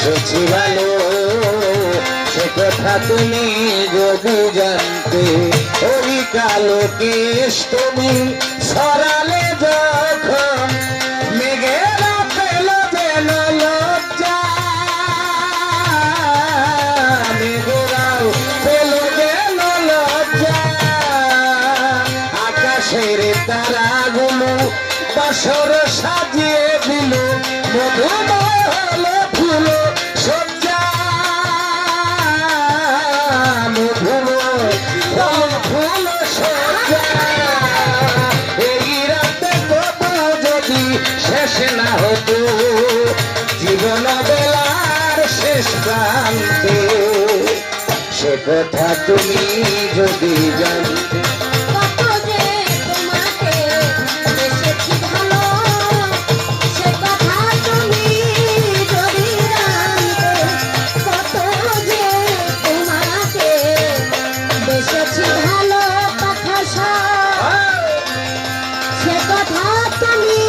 বেশি ভালো সে কথা তুমি যদি জানতে ওই কালো কেশ তুমি সরালে যখন মেঘেরা পেল যেন লজ্জা মেঘেরাও পেল যেন লজ্জা আকাশের তারাগুলো বাসর সাজিয়ে দিল মধুময় হলো ফুল সজ্জা মধুময় ফুল সজ্জা এই রাতে তবু যদি শেষ না হতো জীবন বেলার শেষ প্রান্তে সে কথা তুমি যদি জানতে সে কথা তুমি